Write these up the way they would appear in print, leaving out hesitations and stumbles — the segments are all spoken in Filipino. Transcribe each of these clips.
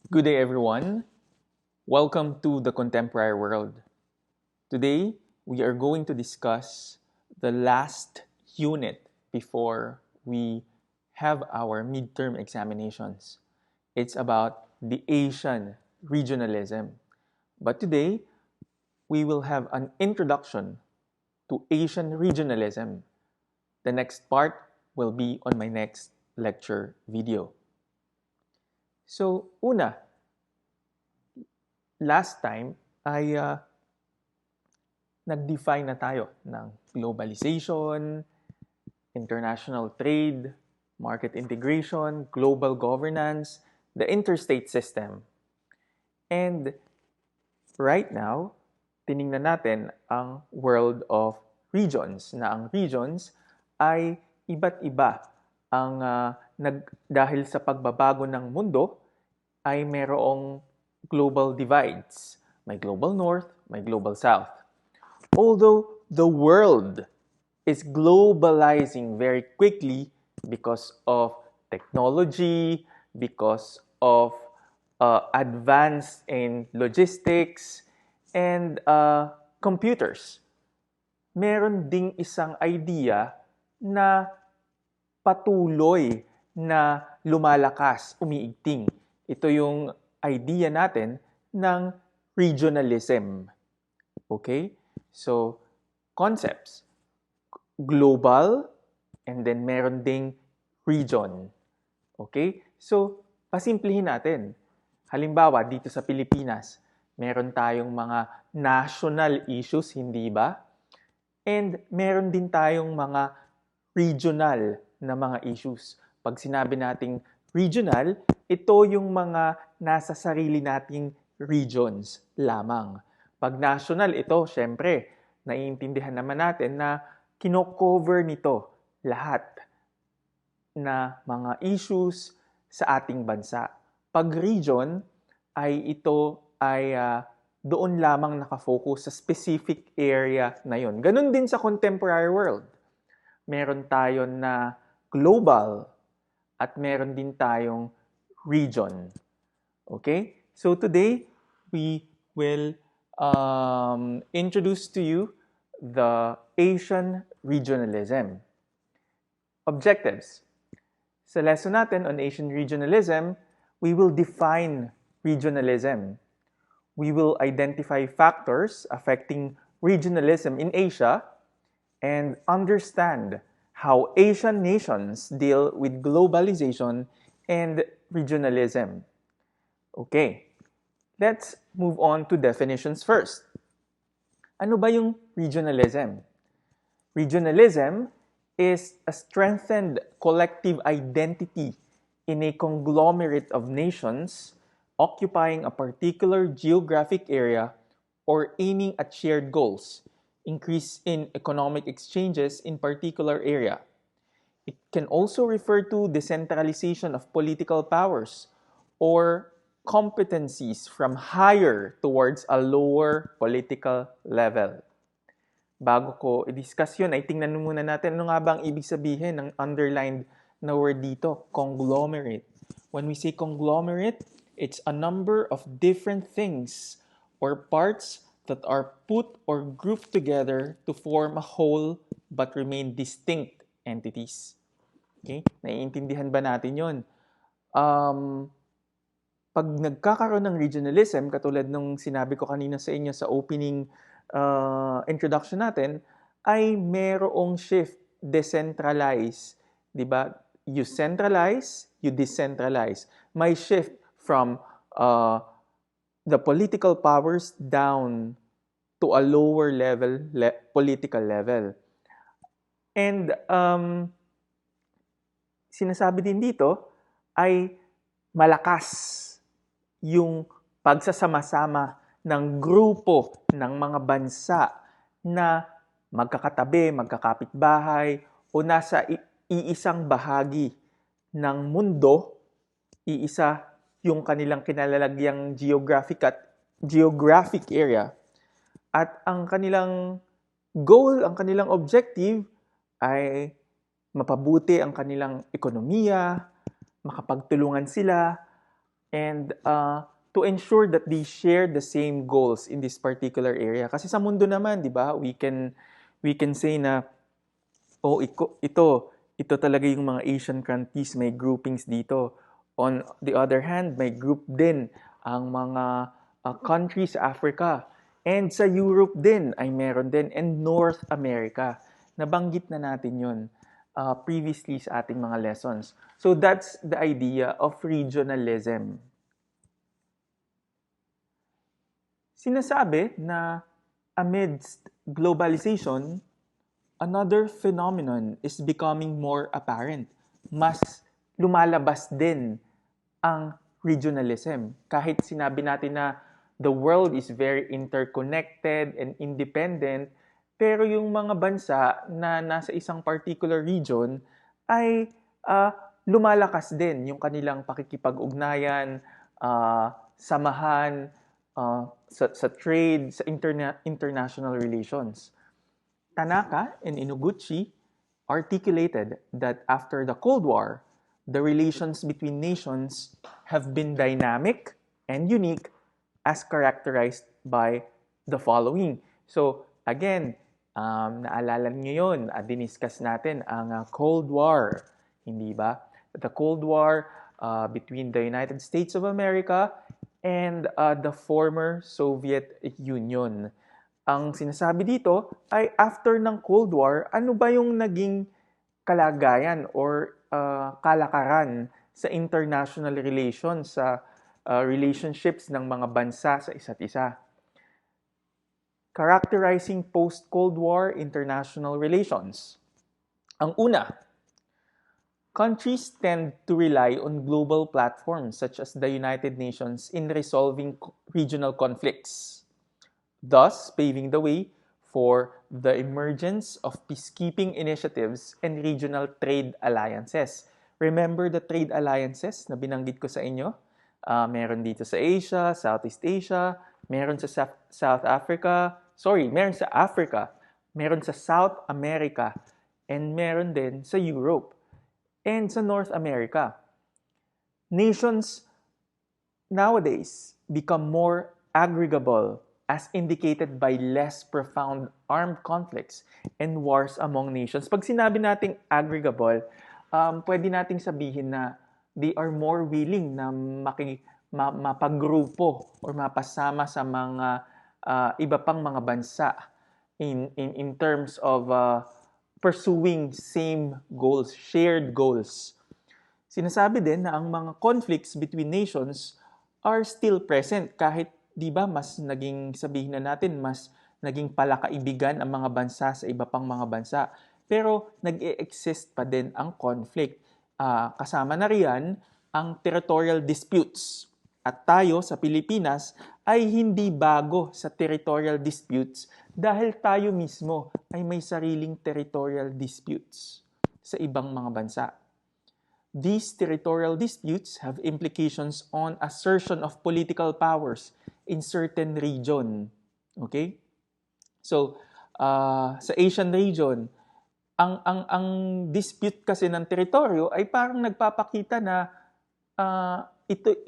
Good day, everyone. Welcome to the contemporary world. Today, we are going to discuss the last unit before we have our midterm examinations. It's about the Asian regionalism. But today, we will have an introduction to Asian regionalism. The next part will be on my next lecture video. So, una, last time ay nag-define na tayo ng globalization, international trade, market integration, global governance, the interstate system. And right now, tiningnan natin ang world of regions, na ang regions ay iba't iba ang dahil sa pagbabago ng mundo ay merong global divides. May global north, may global south. Although the world is globalizing very quickly because of technology, because of advance in logistics, and computers, meron ding isang idea na patuloy na lumalakas, umiigting. Ito yung idea natin ng regionalism. Okay? So, concepts. Global, and then meron ding region. Okay? So, pasimplihin natin. Halimbawa, dito sa Pilipinas, meron tayong mga national issues, hindi ba? And meron din tayong mga regional na mga issues. Pag sinabi nating regional, ito yung mga nasa sarili nating regions lamang. Pag national, ito, syempre, naiintindihan naman natin na kino-cover nito lahat na mga issues sa ating bansa. Pag region, ay ito ay doon lamang nakafocus sa specific area na yon. Ganun din sa contemporary world. Meron tayo na global at meron din tayong region. Okay? So today, we will introduce to you the Asian regionalism. Objectives. Sa lesson natin on Asian regionalism, we will define regionalism. We will identify factors affecting regionalism in Asia and understand how Asian nations deal with globalization and regionalism. Okay, let's move on to definitions first. Ano ba yung regionalism? Regionalism is a strengthened collective identity in a conglomerate of nations occupying a particular geographic area or aiming at shared goals, increase in economic exchanges in particular area. It can also refer to decentralization of political powers or competencies from higher towards a lower political level. Bago ko i-discuss yun, ay tingnan muna natin ano nga ba ang ibig sabihin ng underlined na word dito, conglomerate. When we say conglomerate, it's a number of different things or parts that are put or grouped together to form a whole but remain distinct entities. Okay? Naiintindihan ba natin yun? Pag nagkakaroon ng regionalism, katulad nung sinabi ko kanina sa inyo sa opening introduction natin, ay merong shift, decentralize. Diba? You centralize, you decentralize. May shift from the political powers down to a lower level, political level. And sinasabi din dito ay malakas yung pagsasama-sama ng grupo ng mga bansa na magkakatabi, magkakapitbahay o nasa iisang bahagi ng mundo, iisa yung kanilang kinalalagyang geographic area at ang kanilang goal, ang kanilang objective ay mapabuti ang kanilang ekonomiya, makapagtulungan sila and to ensure that they share the same goals in this particular area. Kasi sa mundo naman, di ba, we can say na, oh, ito talaga yung mga Asian countries, may groupings dito. On the other hand, may group din ang mga countries sa Africa. And sa Europe din ay meron din. And North America. Nabanggit na natin yun previously sa ating mga lessons. So that's the idea of regionalism. Sinasabi na amidst globalization, another phenomenon is becoming more apparent. Mas lumalabas din ang regionalism. Kahit sinabi natin na the world is very interconnected and independent, pero yung mga bansa na nasa isang particular region ay lumalakas din yung kanilang pakikipag-ugnayan, samahan, sa trade, sa international relations. Tanaka and Inoguchi articulated that after the Cold War, the relations between nations have been dynamic and unique as characterized by the following. So, again, naalala niyo yun, diniscuss natin ang Cold War, hindi ba? The Cold War between the United States of America and the former Soviet Union. Ang sinasabi dito ay after ng Cold War, ano ba yung naging kalagayan or kalakaran sa international relations, sa relationships ng mga bansa sa isa't isa. Characterizing post-Cold War international relations. Ang una, countries tend to rely on global platforms such as the United Nations in resolving regional conflicts, thus paving the way for the emergence of peacekeeping initiatives and regional trade alliances. Remember the trade alliances na binanggit ko sa inyo? Meron dito sa Asia, Southeast Asia, meron sa South Africa, meron sa Africa, meron sa South America, and meron din sa Europe and sa North America. Nations nowadays become more aggregable as indicated by less profound armed conflicts and wars among nations. Pag sinabi nating aggregable, pwede nating sabihin na they are more willing na mapagrupo or mapasama sa mga iba pang mga bansa in terms of pursuing same goals, shared goals. Sinasabi din na ang mga conflicts between nations are still present kahit 'di ba mas naging sabihin na natin mas naging palakaibigan ang mga bansa sa iba pang mga bansa. Pero nag-e-exist pa din ang conflict. Kasama na riyan ang territorial disputes. At tayo sa Pilipinas ay hindi bago sa territorial disputes dahil tayo mismo ay may sariling territorial disputes sa ibang mga bansa. These territorial disputes have implications on assertion of political powers in certain region. Okay? So, sa Asian region, ang dispute kasi ng teritoryo ay parang nagpapakita na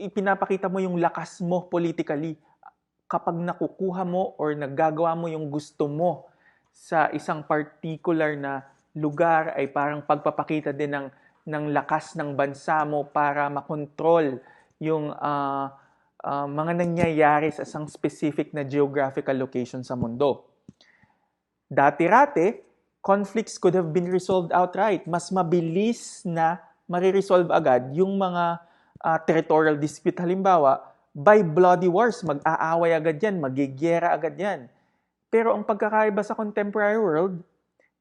ipinapakita mo yung lakas mo politically kapag nakukuha mo or naggagawa mo yung gusto mo sa isang particular na lugar ay parang pagpapakita din ng lakas ng bansa mo para makontrol yung mga nangyayari sa isang specific na geographical location sa mundo. Dati-rati, conflicts could have been resolved outright. Mas mabilis na mariresolve agad yung mga territorial dispute. Halimbawa, by bloody wars, mag-aaway agad yan, magigera agad yan. Pero ang pagkakaiba sa contemporary world,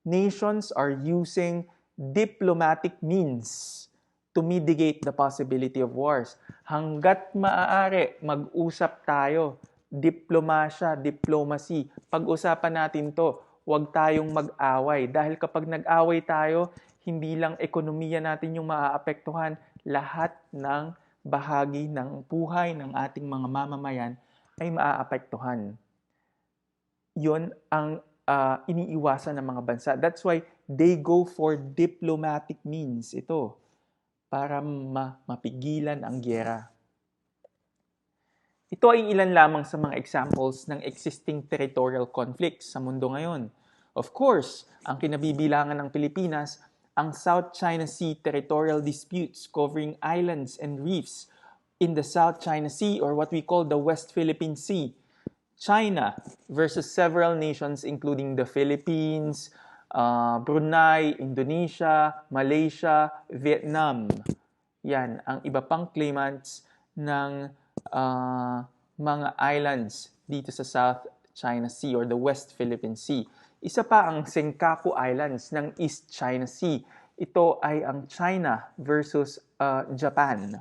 nations are using diplomatic means to mitigate the possibility of wars. Hanggat maaari, mag-usap tayo. Diplomasya, diplomacy. Pag-usapan natin to. Huwag tayong mag-away. Dahil kapag nag-away tayo, hindi lang ekonomiya natin yung maaapektuhan, lahat ng bahagi ng buhay ng ating mga mamamayan ay maaapektuhan. Yun ang iniiwasan ng mga bansa. That's why they go for diplomatic means ito para mapigilan ang giyera. Ito ay ilan lamang sa mga examples ng existing territorial conflicts sa mundo ngayon. Of course, ang kinabibilangan ng Pilipinas, ang South China Sea territorial disputes covering islands and reefs in the South China Sea or what we call the West Philippine Sea. China versus several nations including the Philippines, Brunei, Indonesia, Malaysia, Vietnam. Yan ang iba pang claimants ng mga islands dito sa South China Sea or the West Philippine Sea. Isa pa ang Senkaku Islands ng East China Sea. Ito ay ang China versus Japan.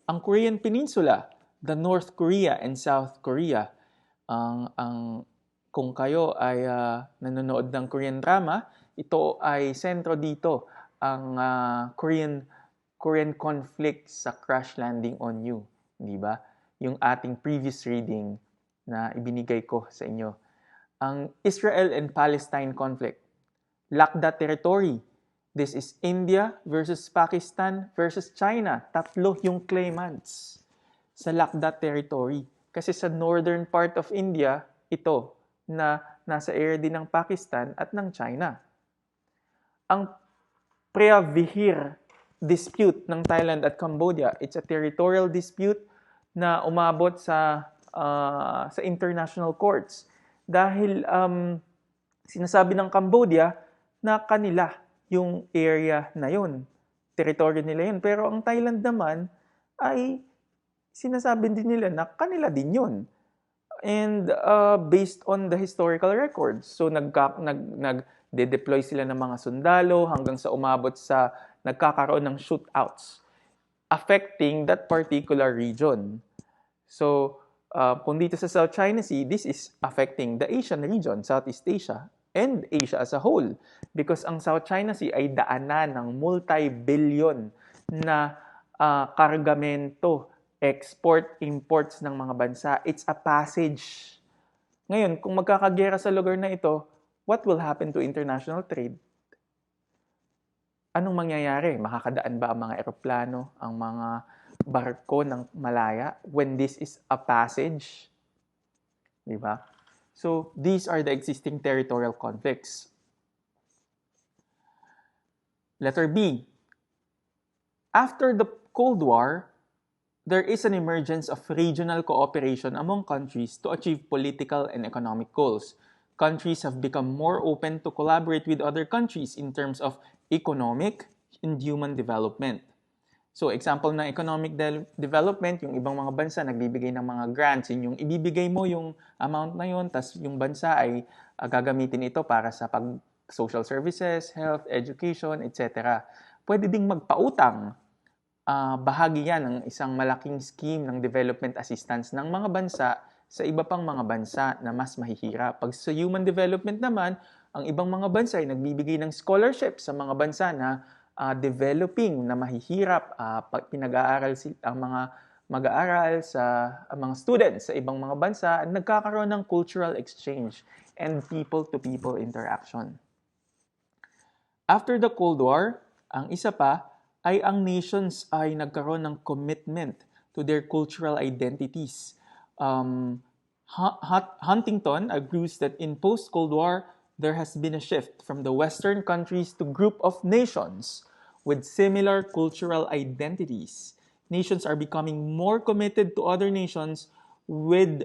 Ang Korean Peninsula, the North Korea and South Korea. Kung kayo ay nanonood ng Korean drama, ito ay sentro dito ang Korean conflict sa Crash Landing on You, di ba? Yung ating previous reading na ibinigay ko sa inyo. Ang Israel and Palestine conflict, Lakda territory. This is India versus Pakistan versus China. Tatlo yung claimants sa Lakda territory. Kasi sa northern part of India, ito na nasa area din ng Pakistan at ng China. Ang Preah-Vihear dispute ng Thailand at Cambodia, it's a territorial dispute na umabot sa international courts. Dahil sinasabi ng Cambodia na kanila yung area na yun. Territory nila yun. Pero ang Thailand naman ay sinasabi din nila na kanila din yun. And based on the historical records. So nag-deploy sila ng mga sundalo hanggang sa umabot sa nagkakaroon ng shootouts affecting that particular region. So kung dito sa South China Sea, this is affecting the Asian region, Southeast Asia, and Asia as a whole. Because ang South China Sea ay daanan ng multi-billion na kargamento, export-imports ng mga bansa. It's a passage. Ngayon, kung magkakagera sa lugar na ito, what will happen to international trade? Anong mangyayari? Makakadaan ba ang mga eroplano, ang mga barko ng malaya when this is a passage? Diba? So, these are the existing territorial conflicts. Letter B. After the Cold War, there is an emergence of regional cooperation among countries to achieve political and economic goals. Countries have become more open to collaborate with other countries in terms of economic and human development. So, example ng economic development, yung ibang mga bansa nagbibigay ng mga grants, yung ibibigay mo yung amount na yun, tas yung bansa ay gagamitin ito para sa social services, health, education, etc. Pwede ding magpautang. Bahagi yan ng isang malaking scheme ng development assistance ng mga bansa sa iba pang mga bansa na mas mahihirap. Pag sa human development naman, ang ibang mga bansa ay nagbibigay ng scholarship sa mga bansa na developing na mahihirap, pinag-aaral ang mga mag-aaral sa mga students sa ibang mga bansa, nagkakaroon ng cultural exchange and people-to-people interaction. After the Cold War, ang isa pa ay ang nations ay nagkaroon ng commitment to their cultural identities. Huntington agrees that in post-Cold War, there has been a shift from the Western countries to group of nations with similar cultural identities. Nations are becoming more committed to other nations with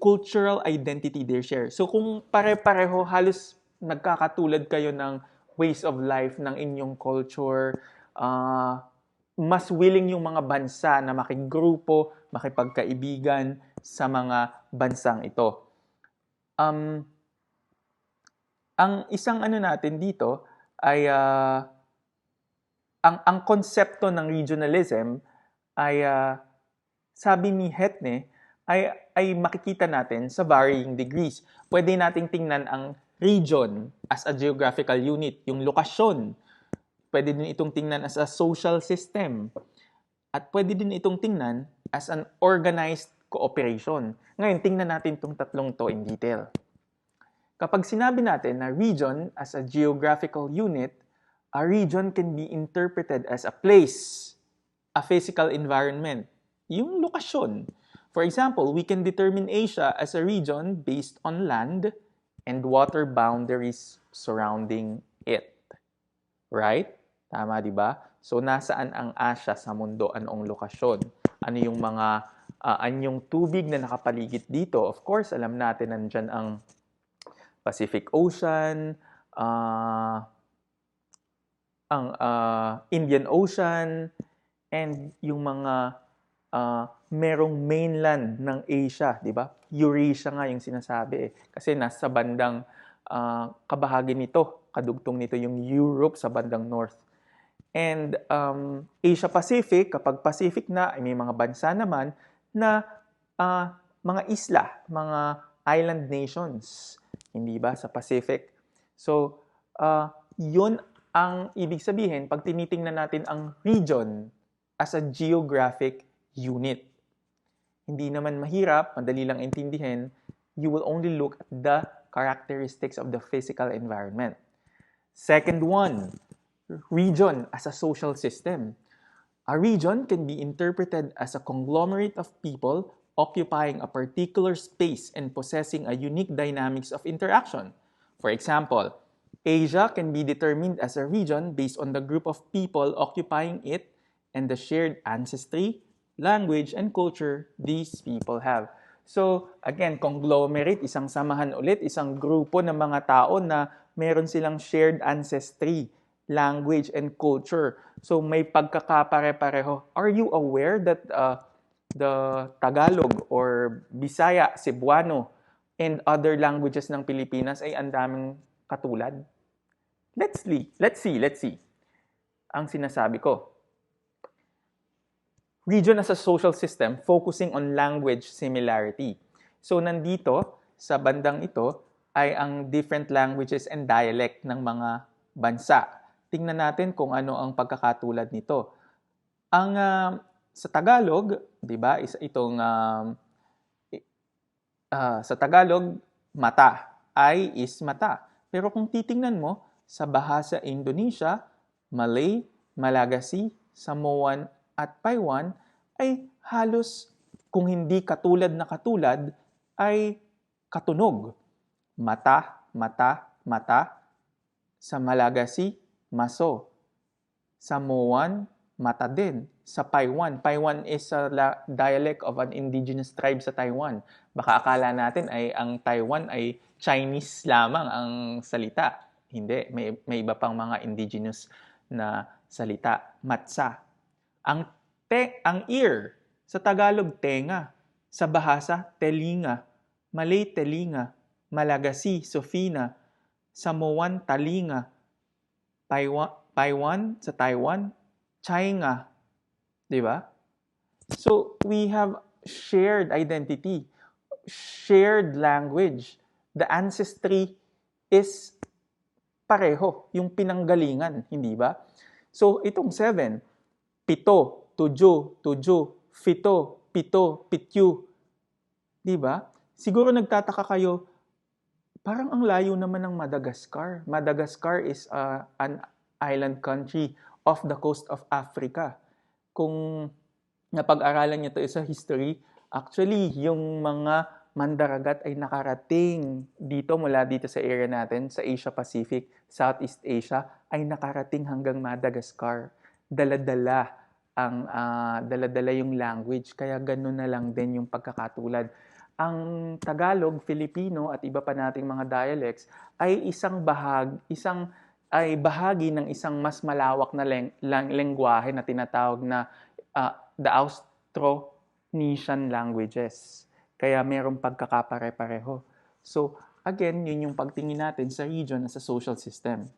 cultural identity they share. So kung pare-pareho, halos nagkakatulad kayo ng ways of life ng inyong culture, mas willing yung mga bansa na makigrupo, makipagkaibigan sa mga bansang ito. Ang isang natin dito ay ang konsepto ng regionalism ay sabi ni Hetne ay makikita natin sa varying degrees. Pwede nating tingnan ang region as a geographical unit, yung lokasyon. Pwede din itong tingnan as a social system. At pwede din itong tingnan as an organized cooperation. Ngayon, tingnan natin itong tatlong to in detail. Kapag sinabi natin na region as a geographical unit, a region can be interpreted as a place, a physical environment, yung lokasyon. For example, we can determine Asia as a region based on land and water boundaries surrounding it. Right? Tama, di ba? So, nasaan ang Asia sa mundo? Anong lokasyon? Ano yung mga anyong tubig na nakapaligid dito? Of course, alam natin nandyan ang Pacific Ocean, ang Indian Ocean, and yung mga merong mainland ng Asia, di ba? Eurasia nga yung sinasabi eh. Kasi nasa bandang kabahagi nito, kadugtong nito yung Europe sa bandang north. And Asia Pacific, kapag Pacific na, may mga bansa naman na mga isla, mga island nations, hindi ba, sa Pacific. So, yun ang ibig sabihin pag tinitingnan natin ang region as a geographic unit. Hindi naman mahirap, madali lang intindihin. You will only look at the characteristics of the physical environment. Second one, region as a social system. A region can be interpreted as a conglomerate of people occupying a particular space and possessing a unique dynamics of interaction. For example, Asia can be determined as a region based on the group of people occupying it and the shared ancestry, language, and culture these people have. So, again, conglomerate, isang samahan ulit, isang grupo ng mga tao na meron silang shared ancestry, language, and culture. So, may pagkakapare-pareho. Are you aware that the Tagalog or Bisaya, Cebuano, and other languages ng Pilipinas ay ang daming katulad? Let's see. Ang sinasabi ko. Region as a social system focusing on language similarity. So, nandito, sa bandang ito, ay ang different languages and dialect ng mga bansa. Tingnan natin kung ano ang pagkakatulad nito. Ang sa Tagalog, 'di ba? Sa Tagalog, mata, eye is mata. Pero kung titingnan mo sa bahasa Indonesia, Malay, Malagasy, Samoan at Paiwan ay halos kung hindi katulad na katulad ay katunog. Mata, mata, mata. Sa Malagasy, maso. Samoan, mata din. Sa Paiwan, Paiwan is a dialect of an indigenous tribe sa Taiwan. Baka akala natin ay ang Taiwan ay Chinese lamang ang salita. Hindi, may iba pang mga indigenous na salita. Matsa. Ang ear, sa Tagalog, tenga. Sa bahasa, telinga. Malay, telinga. Malagasy, sofina. Samoan, talinga. Paiwan, sa Taiwan, chainga. Diba? So, we have shared identity, shared language. The ancestry is pareho, yung pinanggalingan, hindi ba? So, itong 7, pito, tujo, fito, pityu. Di ba? Siguro nagtataka kayo, parang ang layo naman ng Madagascar. Madagascar is an island country off the coast of Africa. Kung napag-aralan niyo ito sa history, actually, yung mga mandaragat ay nakarating dito mula dito sa area natin, sa Asia Pacific, Southeast Asia, ay nakarating hanggang Madagascar. Dala-dala yung language, kaya gano'n na lang din yung pagkakatulad. Ang Tagalog, Filipino at iba pa nating mga dialects ay bahagi ng isang mas malawak na lengguwahe na tinatawag na the Austronesian languages. Kaya merong pagkakapare-pareho. So, again, yun yung pagtingin natin sa region as a social system.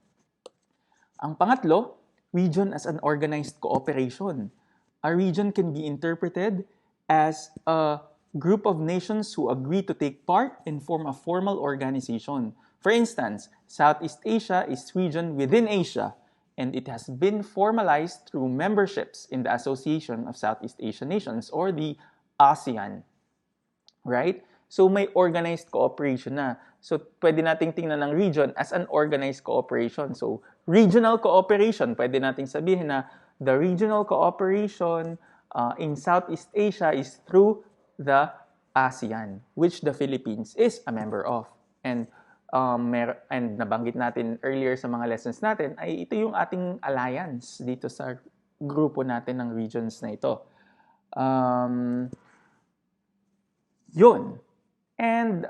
Ang pangatlo, region as an organized cooperation. A region can be interpreted as a group of nations who agree to take part and form a formal organization. For instance, Southeast Asia is region within Asia, and it has been formalized through memberships in the Association of Southeast Asian Nations or the ASEAN. Right? So may organized cooperation na. So pwede nating tingnan ng region as an organized cooperation. So regional cooperation, pwede nating sabihin na the regional cooperation in Southeast Asia is through the ASEAN, which the Philippines is a member of. And and nabanggit natin earlier sa mga lessons natin, ay ito yung ating alliance dito sa grupo natin ng regions na ito. Yun. And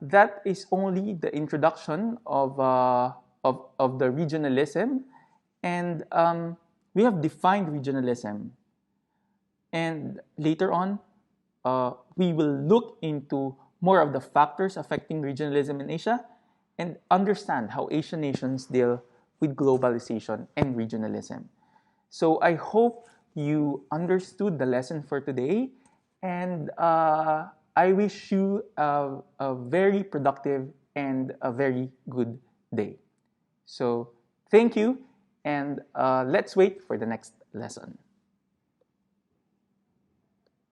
that is only the introduction of the regionalism. And we have defined regionalism. And later on, we will look into more of the factors affecting regionalism in Asia and understand how Asian nations deal with globalization and regionalism. So I hope you understood the lesson for today, and I wish you a very productive and a very good day. So thank you, and let's wait for the next lesson.